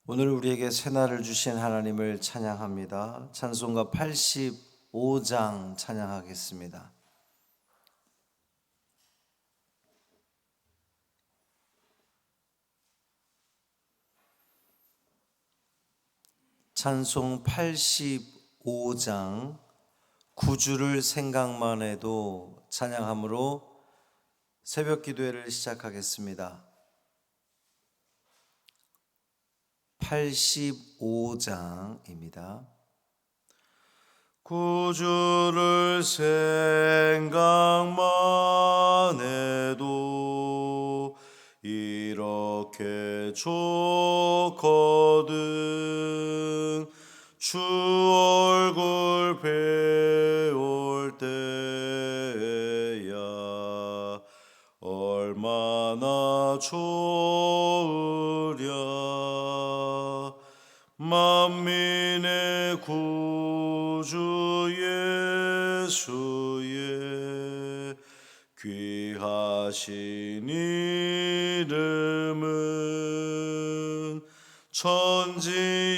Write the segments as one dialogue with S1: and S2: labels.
S1: 오늘 우리에게 새날을 주신 하나님을 찬양합니다. 찬송가 85장 찬양하겠습니다. 찬송 85장 9주를 생각만 해도 찬양함으로 새벽 기도회를 시작하겠습니다. 85장입니다. 구주를 생각만 해도 이렇게 좋거든. 주 얼굴 배울 때야 얼마나 좋으랴. 만민의 구주 예수의 귀하신 이름은 천지에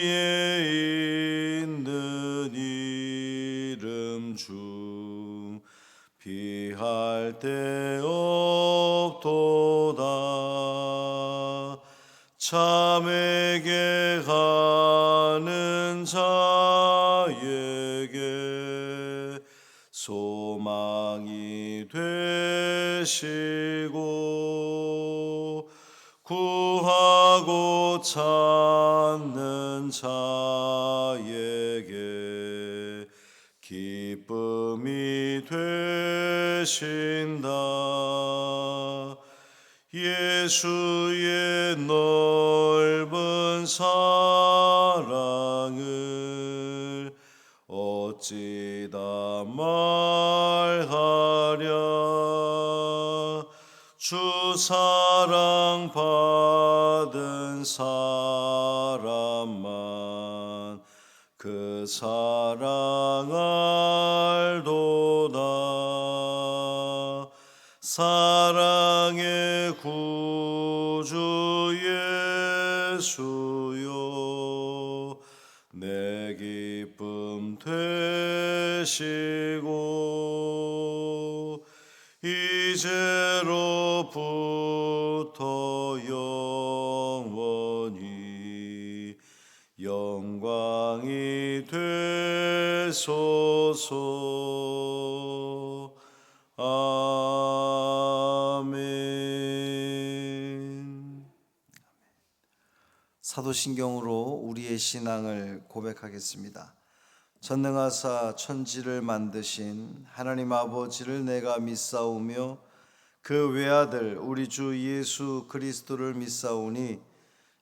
S1: 있는 이름 중 비할 데 없도다. 참에게 가는 자에게 소망이 되시고 구하고 찾는 자에게 기쁨이 되신다. 예수의 넓은 사랑을 어찌 다 말하랴. 주 사랑 받은 사람만 그 사랑 알도다. 사랑의 구주 예수여 내 기쁨 되시고 이제로부터 영원히 영광이 되소서. 아멘. 사도신경으로 우리의 신앙을 고백하겠습니다. 전능하사 천지를 만드신 하나님 아버지를 내가 믿사오며 그 외아들 우리 주 예수 그리스도를 믿사오니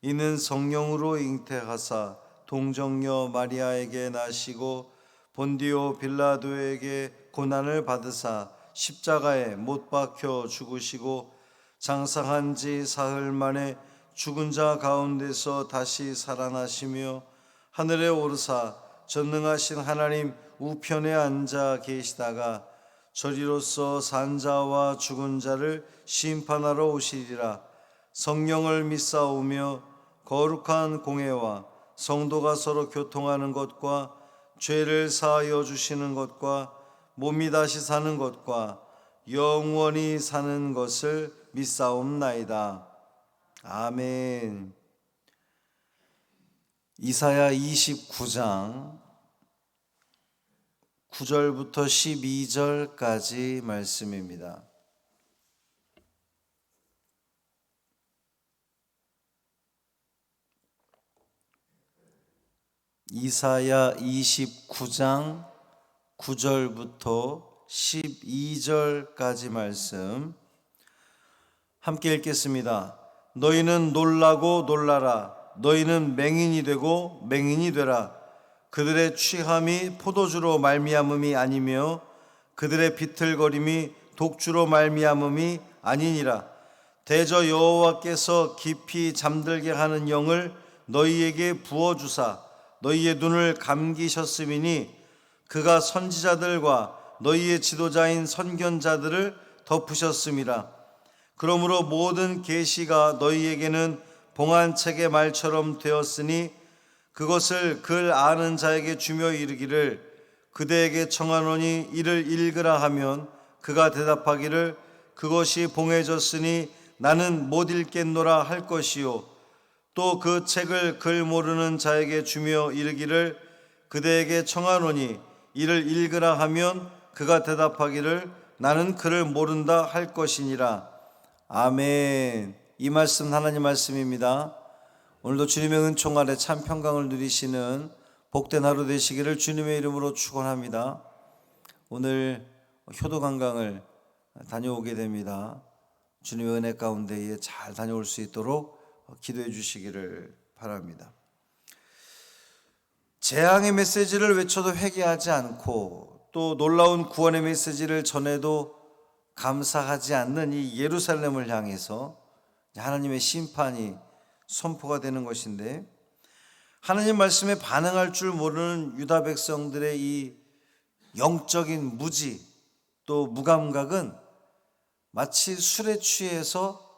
S1: 이는 성령으로 잉태하사 동정녀 마리아에게 나시고 본디오 빌라도에게 고난을 받으사 십자가에 못 박혀 죽으시고 장사한 지 사흘 만에 죽은 자 가운데서 다시 살아나시며 하늘에 오르사 전능하신 하나님 우편에 앉아 계시다가 저리로서 산 자와 죽은 자를 심판하러 오시리라. 성령을 믿사오며 거룩한 공회와 성도가 서로 교통하는 것과 죄를 사하여 주시는 것과 몸이 다시 사는 것과 영원히 사는 것을 믿사옵나이다. 아멘. 이사야 29장 9절부터 12절까지 말씀입니다. 이사야 29장 9절부터 12절까지 말씀 함께 읽겠습니다. 너희는 놀라고 놀라라. 너희는 맹인이 되고 맹인이 되라. 그들의 취함이 포도주로 말미암음이 아니며 그들의 비틀거림이 독주로 말미암음이 아니니라. 대저 여호와께서 깊이 잠들게 하는 영을 너희에게 부어주사 너희의 눈을 감기셨음이니 그가 선지자들과 너희의 지도자인 선견자들을 덮으셨음이라. 그러므로 모든 계시가 너희에게는 봉한 책의 말처럼 되었으니 그것을 글 아는 자에게 주며 이르기를 그대에게 청하노니 이를 읽으라 하면 그가 대답하기를 그것이 봉해졌으니 나는 못 읽겠노라 할 것이요 또 그 책을 글 모르는 자에게 주며 이르기를 그대에게 청하노니 이를 읽으라 하면 그가 대답하기를 나는 글을 모른다 할 것이니라. 아멘. 이 말씀 하나님 말씀입니다. 오늘도 주님의 은총 아래 참 평강을 누리시는 복된 하루 되시기를 주님의 이름으로 축원합니다. 오늘 효도관광을 다녀오게 됩니다. 주님의 은혜 가운데에 잘 다녀올 수 있도록 기도해 주시기를 바랍니다. 재앙의 메시지를 외쳐도 회개하지 않고 또 놀라운 구원의 메시지를 전해도 감사하지 않는 이 예루살렘을 향해서 하나님의 심판이 선포가 되는 것인데, 하나님 말씀에 반응할 줄 모르는 유다 백성들의 이 영적인 무지 또 무감각은 마치 술에 취해서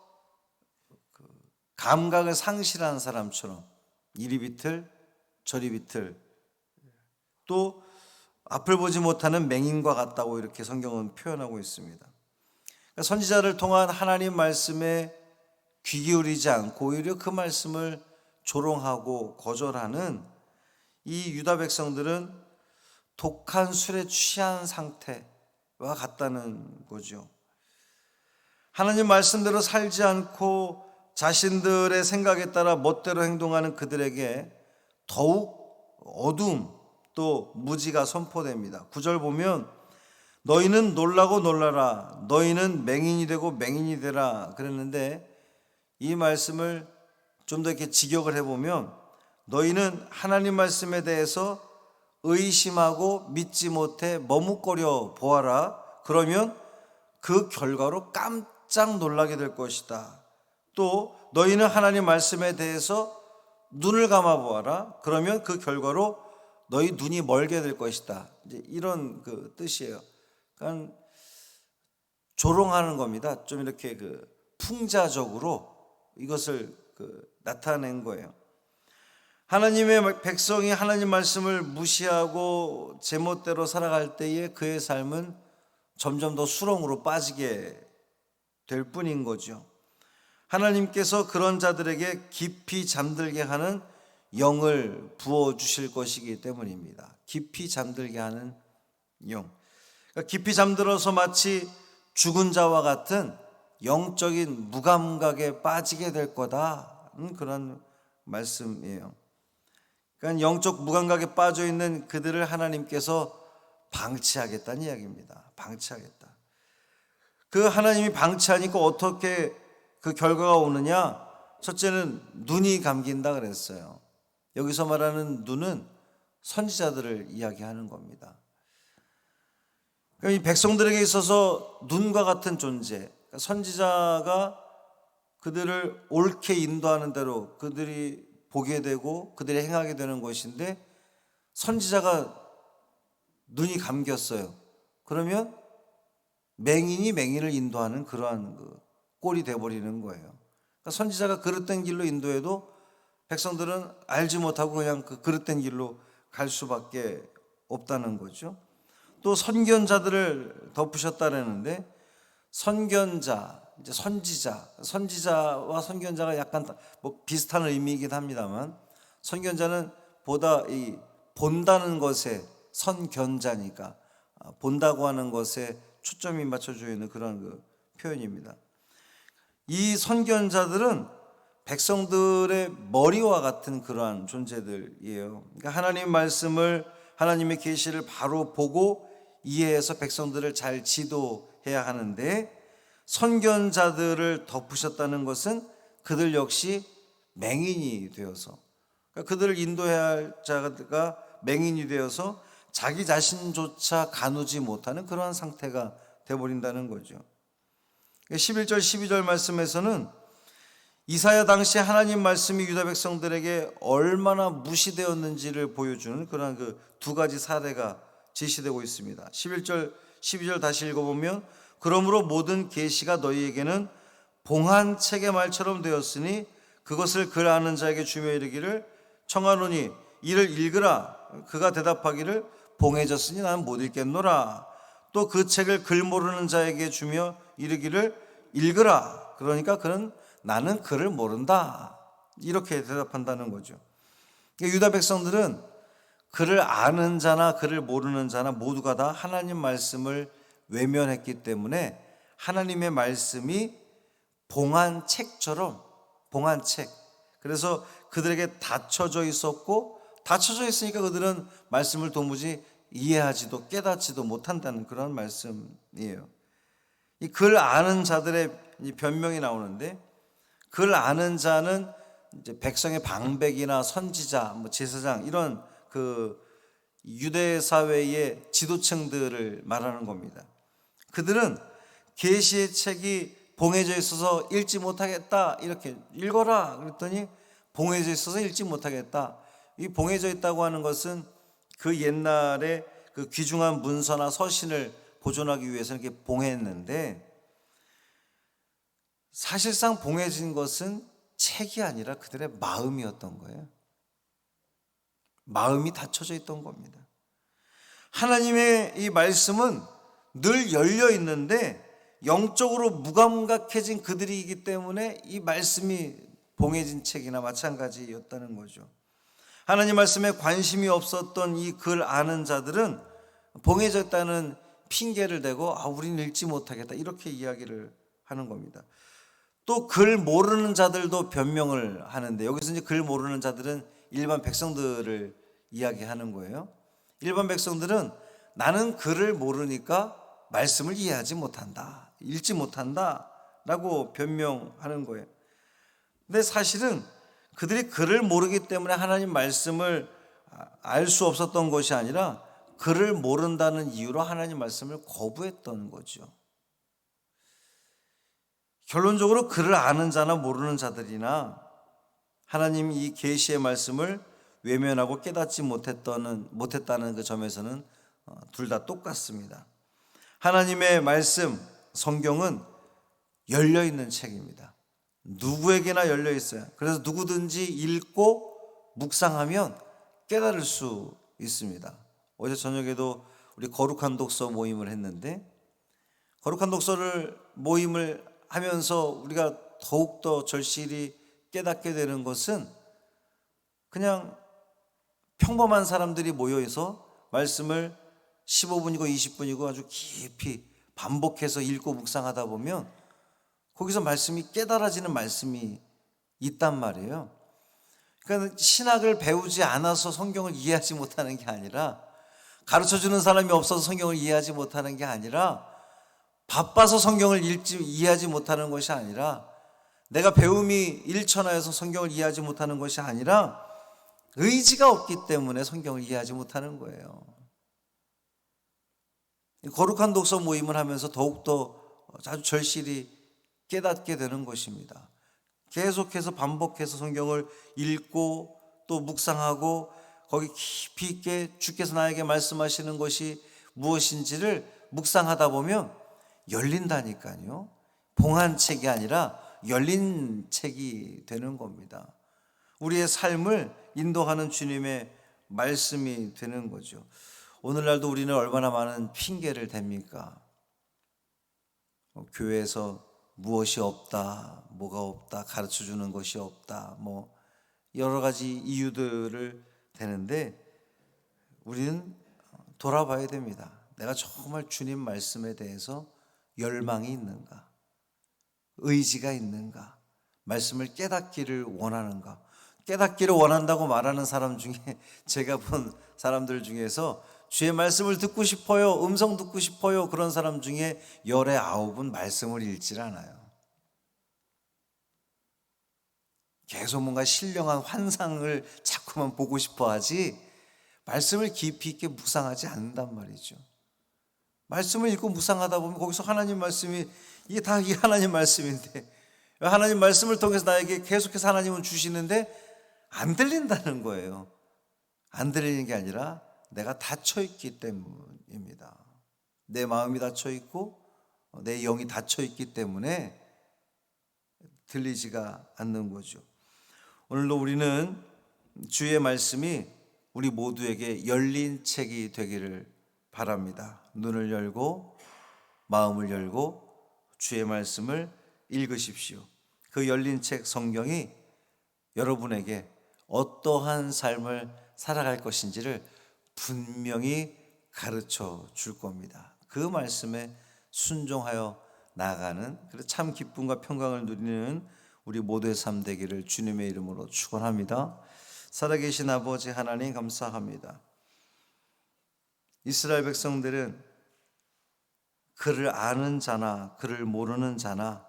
S1: 감각을 상실한 사람처럼 이리 비틀 저리 비틀 또 앞을 보지 못하는 맹인과 같다고 이렇게 성경은 표현하고 있습니다. 그러니까 선지자를 통한 하나님 말씀에 귀 기울이지 않고 오히려 그 말씀을 조롱하고 거절하는 이 유다 백성들은 독한 술에 취한 상태와 같다는 거죠. 하나님 말씀대로 살지 않고 자신들의 생각에 따라 멋대로 행동하는 그들에게 더욱 어둠 또 무지가 선포됩니다. 9절 보면 너희는 놀라고 놀라라 너희는 맹인이 되고 맹인이 되라 그랬는데, 이 말씀을 좀 더 이렇게 직역을 해보면 너희는 하나님 말씀에 대해서 의심하고 믿지 못해 머뭇거려 보아라. 그러면 그 결과로 깜짝 놀라게 될 것이다. 또 너희는 하나님 말씀에 대해서 눈을 감아 보아라. 그러면 그 결과로 너희 눈이 멀게 될 것이다. 이제 이런 그 뜻이에요. 그러니까 조롱하는 겁니다. 좀 이렇게 그 풍자적으로 이것을 나타낸 거예요. 하나님의 백성이 하나님 말씀을 무시하고 제멋대로 살아갈 때에 그의 삶은 점점 더 수렁으로 빠지게 될 뿐인 거죠. 하나님께서 그런 자들에게 깊이 잠들게 하는 영을 부어주실 것이기 때문입니다. 깊이 잠들게 하는 영. 그러니까 깊이 잠들어서 마치 죽은 자와 같은 영적인 무감각에 빠지게 될 거다. 그런 말씀이에요. 그러니까 영적 무감각에 빠져 있는 그들을 하나님께서 방치하겠다는 이야기입니다. 방치하겠다. 그 하나님이 방치하니까 어떻게 그 결과가 오느냐? 첫째는 눈이 감긴다 그랬어요. 여기서 말하는 눈은 선지자들을 이야기하는 겁니다. 이 백성들에게 있어서 눈과 같은 존재, 선지자가 그들을 옳게 인도하는 대로 그들이 보게 되고 그들이 행하게 되는 것인데, 선지자가 눈이 감겼어요. 그러면 맹인이 맹인을 인도하는 그러한 꼴이 돼버리는 거예요. 그러니까 선지자가 그릇된 길로 인도해도 백성들은 알지 못하고 그냥 그 그릇된 길로 갈 수밖에 없다는 거죠. 또 선견자들을 덮으셨다라는데, 선견자, 이제 선지자와 선견자가 약간 비슷한 의미이긴 합니다만, 선견자는 보다 이 본다는 것에, 선견자니까 본다고 하는 것에 초점이 맞춰져 있는 그런 표현입니다. 이 선견자들은 백성들의 머리와 같은 그러한 존재들이에요. 그러니까 하나님 말씀을, 하나님의 계시를 바로 보고 이해해서 백성들을 잘 지도해야 하는데, 선견자들을 덮으셨다는 것은 그들 역시 맹인이 되어서, 그러니까 그들을 인도해야 할 자가 맹인이 되어서 자기 자신조차 가누지 못하는 그러한 상태가 되어버린다는 거죠. 11절 12절 말씀에서는 이사야 당시 하나님 말씀이 유다 백성들에게 얼마나 무시되었는지를 보여주는 그런 두 가지 사례가 제시되고 있습니다. 11절 12절 다시 읽어보면 그러므로 모든 계시가 너희에게는 봉한 책의 말처럼 되었으니 그것을 글 아는 자에게 주며 이르기를 청하노니 이를 읽으라. 그가 대답하기를 봉해졌으니 나는 못 읽겠노라. 또 그 책을 글 모르는 자에게 주며 이르기를 읽으라. 그러니까 그는 나는 글을 모른다. 이렇게 대답한다는 거죠. 유다 백성들은 글을 아는 자나 글을 모르는 자나 모두가 다 하나님 말씀을 외면했기 때문에 하나님의 말씀이 봉한 책처럼, 봉한 책, 그래서 그들에게 닫혀져 있었고, 닫혀져 있으니까 그들은 말씀을 도무지 이해하지도 깨닫지도 못한다는 그런 말씀이에요. 이 글 아는 자들의 변명이 나오는데, 글 아는 자는 이제 백성의 방백이나 선지자, 제사장 이런 그 유대 사회의 지도층들을 말하는 겁니다. 그들은 계시의 책이 봉해져 있어서 읽지 못하겠다, 이렇게 읽어라 그랬더니 봉해져 있어서 읽지 못하겠다. 이 봉해져 있다고 하는 것은 그 옛날에 그 귀중한 문서나 서신을 보존하기 위해서 이렇게 봉했는데, 사실상 봉해진 것은 책이 아니라 그들의 마음이었던 거예요. 마음이 닫혀져 있던 겁니다. 하나님의 이 말씀은 늘 열려 있는데 영적으로 무감각해진 그들이기 때문에 이 말씀이 봉해진 책이나 마찬가지였다는 거죠. 하나님 말씀에 관심이 없었던 이 글 아는 자들은 봉해졌다는 핑계를 대고 우리는 읽지 못하겠다, 이렇게 이야기를 하는 겁니다. 또 글 모르는 자들도 변명을 하는데, 여기서 이제 글 모르는 자들은 일반 백성들을 이야기하는 거예요. 일반 백성들은 나는 글을 모르니까 말씀을 이해하지 못한다, 읽지 못한다 라고 변명하는 거예요. 근데 사실은 그들이 글을 모르기 때문에 하나님 말씀을 알 수 없었던 것이 아니라 글을 모른다는 이유로 하나님 말씀을 거부했던 거죠. 결론적으로 글을 아는 자나 모르는 자들이나 하나님 이 계시의 말씀을 외면하고 깨닫지 못했다는 그 점에서는 둘 다 똑같습니다. 하나님의 말씀, 성경은 열려있는 책입니다. 누구에게나 열려 있어요. 그래서 누구든지 읽고 묵상하면 깨달을 수 있습니다. 어제 저녁에도 우리 거룩한 독서 모임을 했는데, 거룩한 독서를 모임을 하면서 우리가 더욱더 절실히 깨닫게 되는 것은 그냥 평범한 사람들이 모여서 말씀을 15분이고 20분이고 아주 깊이 반복해서 읽고 묵상하다 보면 거기서 말씀이 깨달아지는 말씀이 있단 말이에요. 그러니까 신학을 배우지 않아서 성경을 이해하지 못하는 게 아니라, 가르쳐주는 사람이 없어서 성경을 이해하지 못하는 게 아니라, 바빠서 성경을 이해하지 못하는 것이 아니라, 내가 배움이 일천하여서 성경을 이해하지 못하는 것이 아니라 의지가 없기 때문에 성경을 이해하지 못하는 거예요. 거룩한 독서 모임을 하면서 더욱더 아주 절실히 깨닫게 되는 것입니다. 계속해서 반복해서 성경을 읽고 또 묵상하고 거기 깊이 있게 주께서 나에게 말씀하시는 것이 무엇인지를 묵상하다 보면 열린다니까요. 봉한 책이 아니라 열린 책이 되는 겁니다. 우리의 삶을 인도하는 주님의 말씀이 되는 거죠. 오늘날도 우리는 얼마나 많은 핑계를 댑니까? 교회에서 무엇이 없다, 뭐가 없다, 가르쳐주는 것이 없다, 여러 가지 이유들을 대는데, 우리는 돌아봐야 됩니다. 내가 정말 주님 말씀에 대해서 열망이 있는가, 의지가 있는가, 말씀을 깨닫기를 원하는가. 깨닫기를 원한다고 말하는 사람 중에, 제가 본 사람들 중에서 주의 말씀을 듣고 싶어요, 음성 듣고 싶어요, 그런 사람 중에 19은 말씀을 읽질 않아요. 계속 뭔가 신령한 환상을 자꾸만 보고 싶어 하지 말씀을 깊이 있게 묵상하지 않는단 말이죠. 말씀을 읽고 묵상하다 보면 거기서 하나님 말씀이, 이게 다 이 하나님 말씀인데, 하나님 말씀을 통해서 나에게 계속해서 하나님은 주시는데 안 들린다는 거예요. 안 들리는 게 아니라 내가 닫혀있기 때문입니다. 내 마음이 닫혀있고 내 영이 닫혀있기 때문에 들리지가 않는 거죠. 오늘도 우리는 주의 말씀이 우리 모두에게 열린 책이 되기를 바랍니다. 눈을 열고 마음을 열고 주의 말씀을 읽으십시오. 그 열린 책 성경이 여러분에게 어떠한 삶을 살아갈 것인지를 분명히 가르쳐 줄 겁니다. 그 말씀에 순종하여 나아가는, 그래서 참 기쁨과 평강을 누리는 우리 모두의 삶 되기를 주님의 이름으로 축원합니다. 살아계신 아버지 하나님 감사합니다. 이스라엘 백성들은 그를 아는 자나 그를 모르는 자나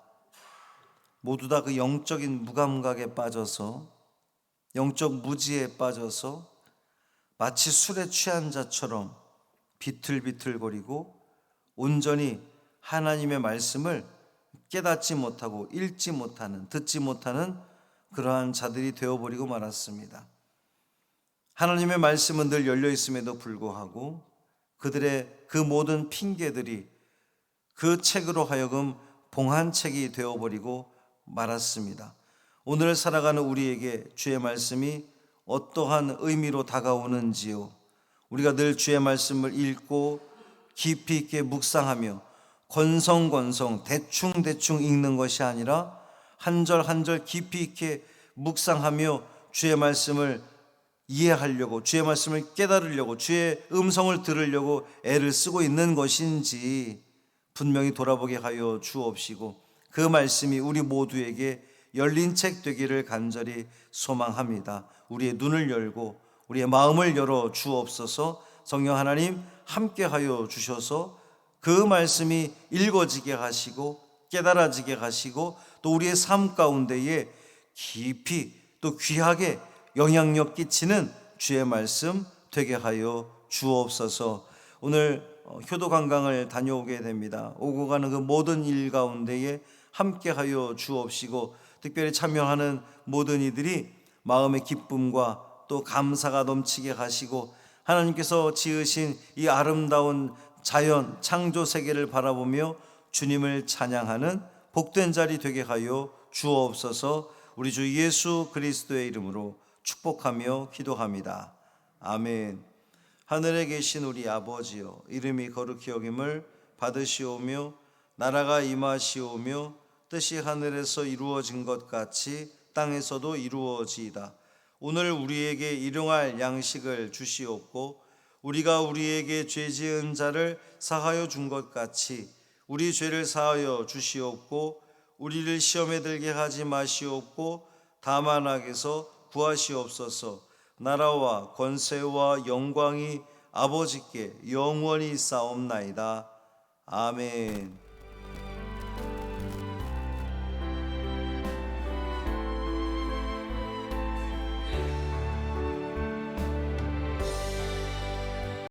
S1: 모두 다 그 영적인 무감각에 빠져서, 영적 무지에 빠져서 마치 술에 취한 자처럼 비틀비틀거리고 온전히 하나님의 말씀을 깨닫지 못하고 읽지 못하는, 듣지 못하는 그러한 자들이 되어버리고 말았습니다. 하나님의 말씀은 늘 열려 있음에도 불구하고 그들의 그 모든 핑계들이 그 책으로 하여금 봉한책이 되어버리고 말았습니다. 오늘 살아가는 우리에게 주의 말씀이 어떠한 의미로 다가오는지요, 우리가 늘 주의 말씀을 읽고 깊이 있게 묵상하며 건성건성 대충대충 읽는 것이 아니라 한 절 한 절 깊이 있게 묵상하며 주의 말씀을 이해하려고, 주의 말씀을 깨달으려고, 주의 음성을 들으려고 애를 쓰고 있는 것인지 분명히 돌아보게 하여 주옵시고, 그 말씀이 우리 모두에게 열린 책 되기를 간절히 소망합니다. 우리의 눈을 열고 우리의 마음을 열어 주옵소서. 성령 하나님 함께하여 주셔서 그 말씀이 읽어지게 하시고 깨달아지게 하시고 또 우리의 삶 가운데에 깊이 또 귀하게 영향력 끼치는 주의 말씀 되게 하여 주옵소서. 오늘 효도 관광을 다녀오게 됩니다. 오고 가는 그 모든 일 가운데에 함께하여 주옵시고, 특별히 참여하는 모든 이들이 마음의 기쁨과 또 감사가 넘치게 하시고, 하나님께서 지으신 이 아름다운 자연 창조 세계를 바라보며 주님을 찬양하는 복된 자리 되게 하여 주옵소서. 우리 주 예수 그리스도의 이름으로 축복하며 기도합니다. 아멘. 하늘에 계신 우리 아버지여, 이름이 거룩히 여김을 받으시오며 나라가 임하시오며 뜻이 하늘에서 이루어진 것 같이 땅에서도 이루어지이다. 오늘 우리에게 일용할 양식을 주시옵고 우리가 우리에게 죄 지은 자를 사하여 준 것 같이 우리 죄를 사하여 주시옵고 우리를 시험에 들게 하지 마시옵고 다만 악에서 구하시옵소서. 나라와 권세와 영광이 아버지께 영원히 싸움나이다. 아멘.